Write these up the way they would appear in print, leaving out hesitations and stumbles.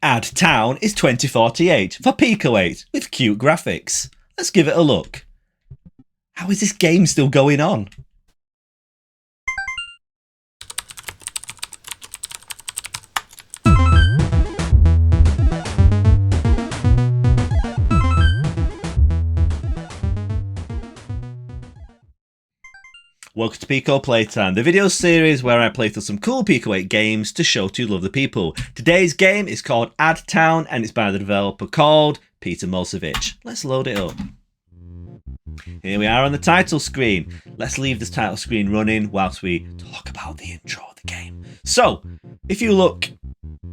Add Town is 2048 for Pico 8 with cute graphics. Let's give it a look. How is this game still going on? Welcome to Pico Playtime, the video series where I play through some cool Pico 8 games to show to love the people. Today's game is called Add Town and it's by the developer called Peter Mosevich. Let's load it up. Here we are on the title screen. Let's leave this title screen running whilst we talk about the intro of the game. So, if you look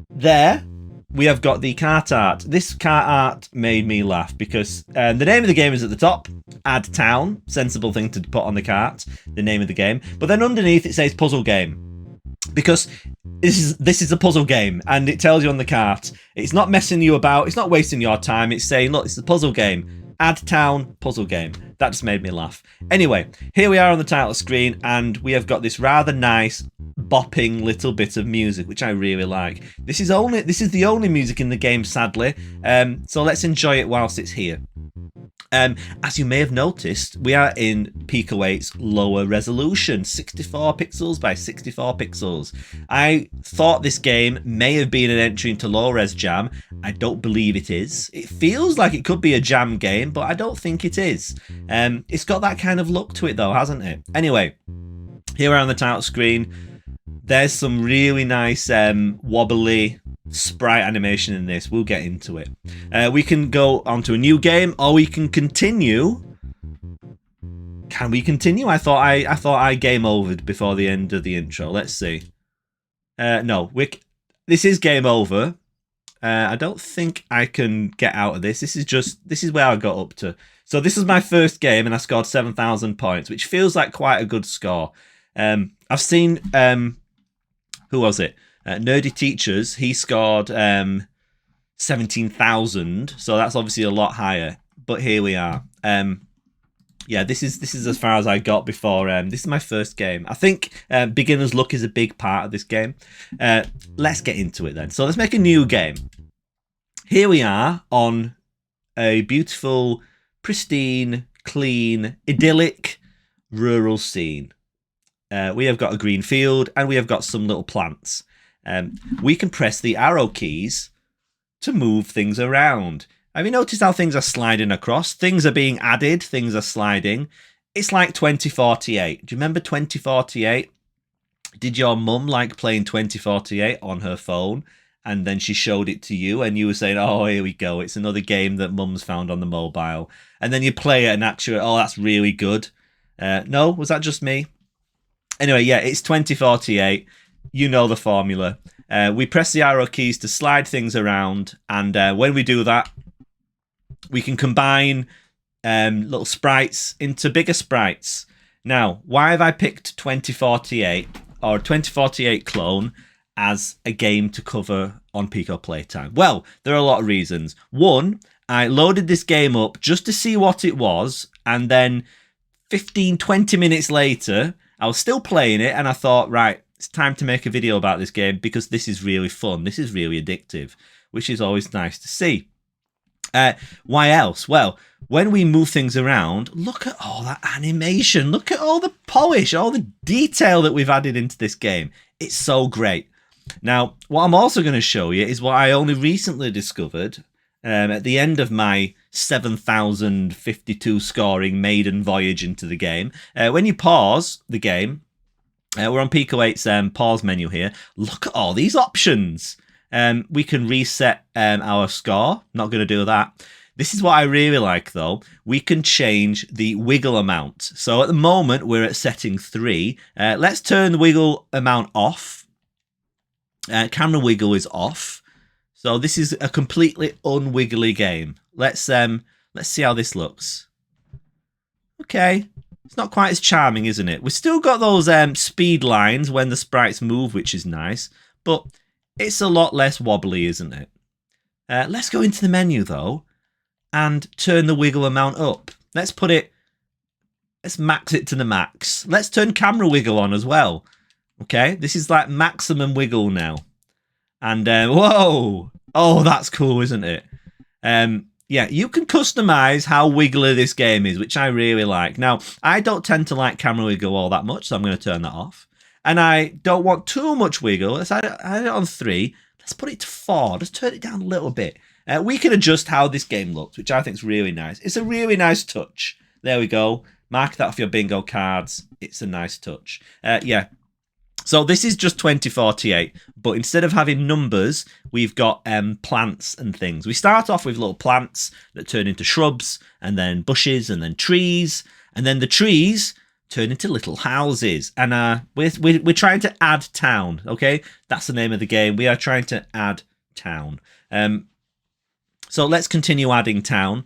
there, we have got the cart art. This cart art made me laugh because the name of the game is at the top. Add Town, sensible thing to put on the cart, the name of the game. But then underneath it says puzzle game, because this is a puzzle game, and it tells you on the cart. It's not messing you about. It's not wasting your time. It's saying, look, it's a puzzle game. Add Town, puzzle game. That just made me laugh. Anyway, here we are on the title screen, and we have got this rather nice bopping little bit of music, which I really like. This is the only music in the game, sadly. So let's enjoy it whilst it's here. As you may have noticed, we are in Pico 8's lower resolution, 64 pixels by 64 pixels. I thought this game may have been an entry into low res jam. I don't believe it is. It feels like it could be a jam game, but I don't think it is. It's got that kind of look to it though, hasn't it? Anyway, here we are on the title screen. There's some really nice wobbly sprite animation in this. We'll get into it. We can go on to a new game, or we can continue. Can we continue? I thought I game overed before the end of the intro. Let's see. No, this is game over. I don't think I can get out of this. This is where I got up to. So this is my first game, and I scored 7,000 points, which feels like quite a good score. I've seen who was it? Nerdy Teachers. He scored 17,000, so that's obviously a lot higher. But here we are. Yeah, this is as far as I got before. This is my first game. I think beginner's luck is a big part of this game. Let's get into it then. So let's make a new game. Here we are on a beautiful, pristine, clean, idyllic rural scene. We have got a green field and we have got some little plants. We can press the arrow keys to move things around. Have you noticed how things are sliding across? Things are being added, things are sliding. It's like 2048. Do you remember 2048? Did your mum like playing 2048 on her phone? And then she showed it to you and you were saying, oh, here we go. It's another game that mum's found on the mobile. And then you play it and actually, oh, that's really good. No, was that just me? Anyway, yeah, it's 2048. You know the formula. We press the arrow keys to slide things around. And when we do that, we can combine little sprites into bigger sprites. Now, why have I picked 2048 or 2048 clone as a game to cover on Pico Playtime? Well, there are a lot of reasons. One, I loaded this game up just to see what it was. And then 15, 20 minutes later, I was still playing it and I thought, right, it's time to make a video about this game because this is really fun. This is really addictive, which is always nice to see. Why else? Well, when we move things around, look at all that animation. Look at all the polish, all the detail that we've added into this game. It's so great. Now, what I'm also going to show you is what I only recently discovered at the end of my 7,052 scoring maiden voyage into the game. When you pause the game, we're on Pico 8's pause menu here. Look at all these options. We can reset our score. Not going to do that. This is what I really like, though. We can change the wiggle amount. So at the moment, we're at setting 3. Let's turn the wiggle amount off. Camera wiggle is off. So this is a completely unwiggly game. Let's see how this looks. Okay. It's not quite as charming, isn't it? We've still got those speed lines when the sprites move, which is nice. But it's a lot less wobbly, isn't it? Let's go into the menu, though, and turn the wiggle amount up. Let's max it to the max. Let's turn camera wiggle on as well. Okay, this is like maximum wiggle now. And whoa! Oh, that's cool, isn't it? Yeah, you can customize how wiggly this game is, which I really like. Now, I don't tend to like camera wiggle all that much, so I'm going to turn that off. And I don't want too much wiggle. Let's add it on 3. Let's put it to 4. Just turn it down a little bit. We can adjust how this game looks, which I think is really nice. It's a really nice touch. There we go. Mark that off your bingo cards. It's a nice touch. Yeah. So this is just 2048, but instead of having numbers, we've got plants and things. We start off with little plants that turn into shrubs, and then bushes, and then trees, and then the trees turn into little houses. And we're trying to add town, okay? That's the name of the game. We are trying to add town. So let's continue adding town.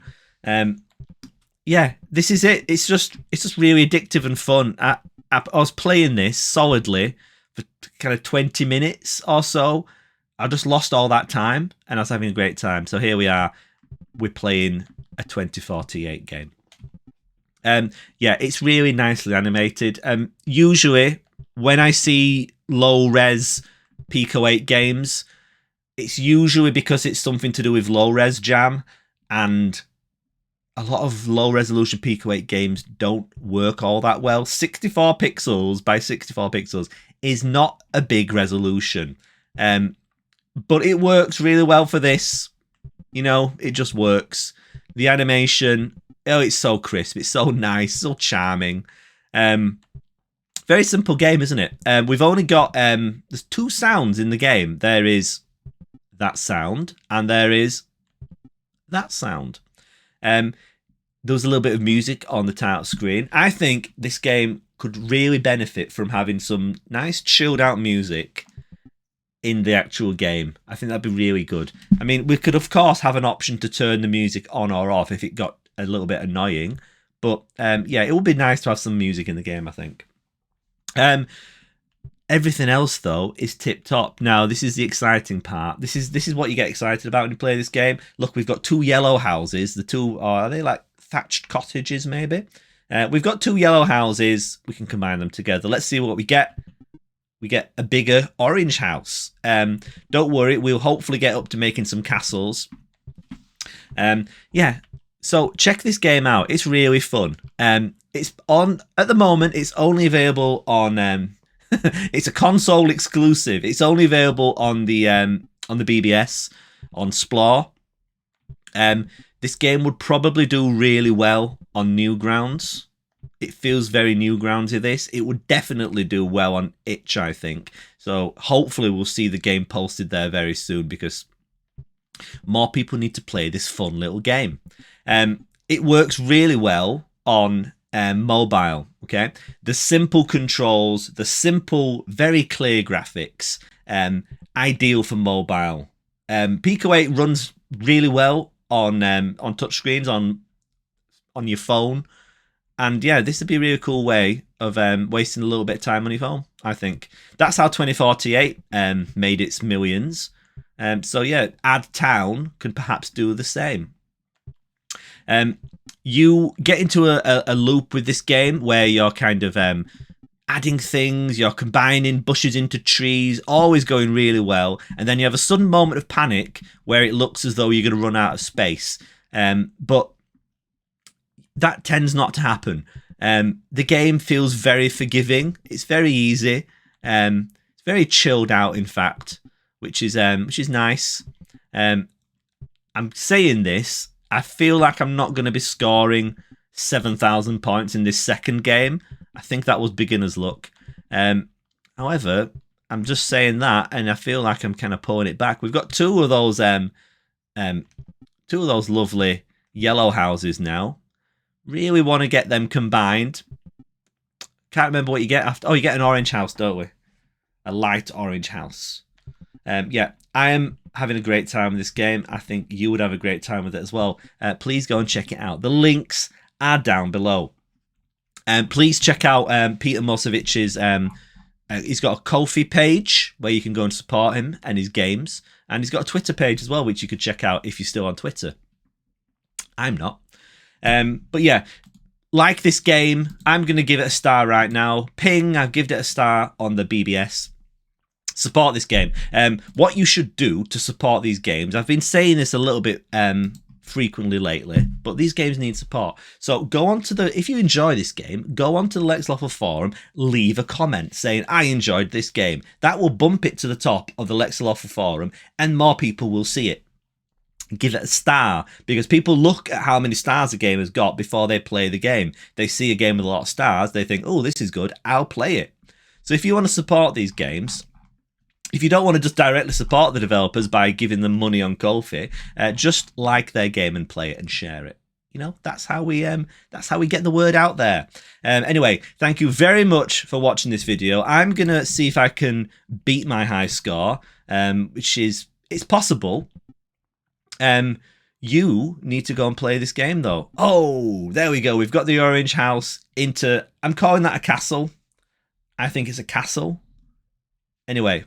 Yeah, this is it. It's just really addictive and fun. I was playing this solidly for kind of 20 minutes or so. I just lost all that time, and I was having a great time. So here we are. We're playing a 2048 game. Yeah, it's really nicely animated. Usually, when I see low-res Pico 8 games, it's usually because it's something to do with low-res jam, and a lot of low-resolution Pico 8 games don't work all that well. 64 pixels by 64 pixels is not a big resolution. But it works really well for this. You know, it just works. The animation, oh, it's so crisp. It's so nice, so charming. Very simple game, isn't it? We've only got, there's 2 sounds in the game. There is that sound, and there is that sound. There was a little bit of music on the title screen. I think this game could really benefit from having some nice chilled out music in the actual game. I think that'd be really good. I mean, we could of course have an option to turn the music on or off if it got a little bit annoying, but yeah, it would be nice to have some music in the game, I think. Everything else though is tip top. Now this is the exciting part. This is what you get excited about when you play this game. Look, we've got 2 yellow houses. The 2 are they like thatched cottages maybe? We've got 2 yellow houses. We can combine them together. Let's see what we get. We get a bigger orange house. Don't worry, we'll hopefully get up to making some castles. Yeah, so check this game out. It's really fun. It's on at the moment. It's only available on. It's a console exclusive. It's only available on the BBS on Splore. This game would probably do really well on Newgrounds. It feels very Newgroundsy, this. It would definitely do well on Itch, I think. So hopefully we'll see the game posted there very soon, because more people need to play this fun little game. It works really well on mobile, okay? The simple controls, the simple, very clear graphics, ideal for mobile. Pico 8 runs really well on touchscreens, on your phone. And yeah, this would be a really cool way of wasting a little bit of time on your phone, I think. That's how 2048 made its millions. So yeah, Add Town can perhaps do the same. You get into a loop with this game where you're kind of adding things, you're combining bushes into trees, always going really well. And then you have a sudden moment of panic where it looks as though you're going to run out of space. But that tends not to happen. The game feels very forgiving. It's very easy. It's very chilled out, in fact, which is nice. I'm saying this, I feel like I'm not going to be scoring 7,000 points in this second game. I think that was beginner's luck. However, I'm just saying that, and I feel like I'm kind of pulling it back. We've got 2 of those lovely yellow houses now. Really want to get them combined. Can't remember what you get after. Oh, you get an orange house, don't we? A light orange house. Yeah, I am having a great time with this game. I think you would have a great time with it as well. Please go and check it out. The links are down below. Please check out Peter Mosevich's. He's got a Ko-fi page where you can go and support him and his games. And he's got a Twitter page as well, which you could check out if you're still on Twitter. I'm not. But yeah, like this game, I'm going to give it a star right now. Ping, I've given it a star on the BBS. Support this game. What you should do to support these games, I've been saying this a little bit frequently lately, but these games need support. So go on to if you enjoy this game, go on to the Lex Luthor forum, leave a comment saying I enjoyed this game. That will bump it to the top of the Lex Luthor forum, and more people will see it. Give it a star, because people look at how many stars a game has got before they play the game. They see a game with a lot of stars, they think, oh, this is good, I'll play it. So if you want to support these games, if you don't want to just directly support the developers by giving them money on Ko-fi, just like their game and play it and share it. You know, that's how we get the word out there. Anyway, thank you very much for watching this video. I'm gonna see if I can beat my high score, which is, it's possible. You need to go and play this game though. Oh, there we go. We've got the orange house into, I'm calling that a castle. I think it's a castle. Anyway,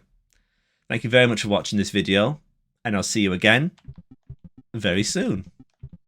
thank you very much for watching this video, and I'll see you again very soon.